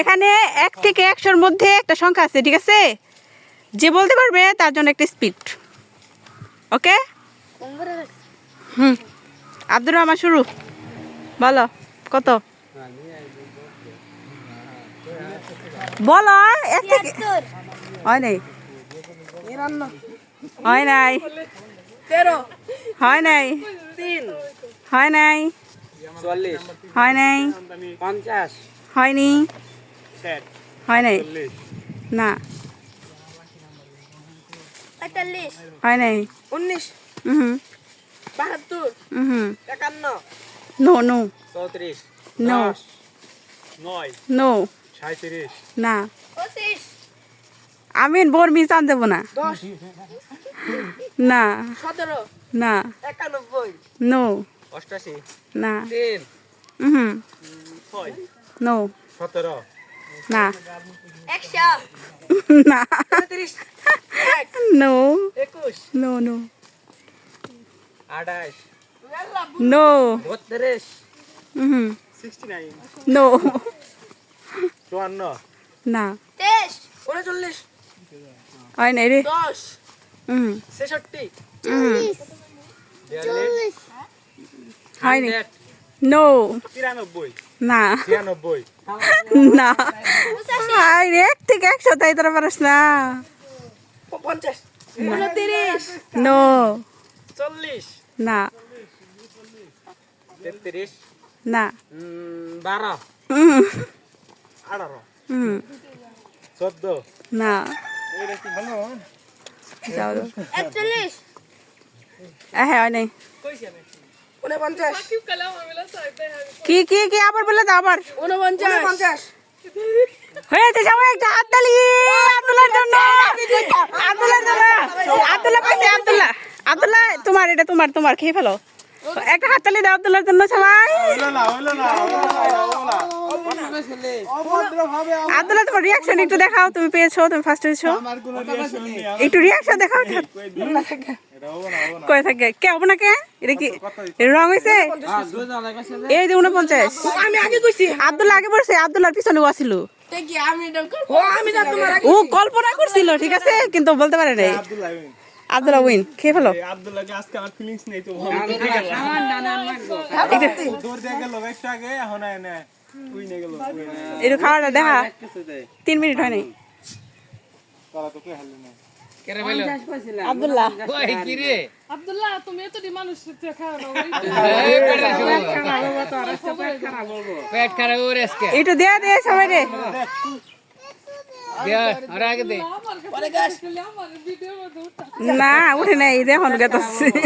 এখানে 1 থেকে 100-র মধ্যে একটা সংখ্যা আছে, ঠিক আছে? যে বলতে পারবে তার জন্য একটা স্পিড। ওকে? আব্দুর রহমান শুরু। বলো কত? বলো। 1 থেকে হয় নাই, হয় নাই, 13 হয় নাই, 3 হয় নাই, 40 হয় নাই, 50 হয়নি, 60 হয় নাই, 40 না 45 হয় নাই, 19 হুম 72 হুম 51 নো নো 34 নো 9 নো 37 না। 25 আমিন বর্মি চান দেবো না, 10 না 17 না 91 নো 88 না 3 হুম 6 নো 17 না 100 না 33 নো 21 নো নো 28 নো 32 হুম 69 নো 54 না 23 39 হয় নাই রে 10 হুম 66 হুম 42 হয় নাই নো 93 না 96 না হাই রে 1 থেকে 100 তাই তোরা পারস না 50 29 নো 40 না 33 না 12 হুম 18 হুম 14 না এটা কি ভালো যাও 41 হ্যাঁ হয় নাই 49 কি কি কি আবার বলে দাও আবার 49 হয়েছে সবাই একটা হাততালি আব্দুল্লাহর জন্য। আব্দুল্লাহর জন্য আব্দুল্লাহ পাইছে, আব্দুল্লাহ আব্দুল্লাহ তোমার এটা তোমার তোমার খেয়ে ফেলো। একটা হাততালি দাও আব্দুল্লাহর জন্য সবাই। আব্দুল্লাহ তোমার রিয়াকশন একটু দেখাও, তুমি পেয়েছো, তুমি ফার্স্ট হয়েছো, একটু রিয়াকশন দেখাও। কয়ে থাকে কে হবে না কে? এটা কি রং হয়েছে? এই যে 49 আমি আগে কইছি আব্দুল্লাহ আগে পড়ছে, আব্দুল্লাহর পিছনে আসিল, দেখি আমি আমি যা তোমার ও কল্পনা করছিল, ঠিক আছে, কিন্তু বলতে পারে নাই। আব্দুল্লাহ উইন, খেয়ে ফেলো। আব্দুল্লাহকে আজকে আমার ফিলিংস নেই তো দূর দিয়ে গেল একটু আগে এখন না উই নিয়ে গেল একটু খাওয়াটা দেখা, 3 মিনিট হয় নাই। তারা তো কে হারল না আব্দুল্লাহ আব্দুল্লাহ তুমি এত মানুষ খাও না পেট খারাপ করে আজকে একটু দেয়া দে সবাই রে। আগে দে আমার ভিডিও মধ্যে না উঠে নাই, দেখুন গেতাছে।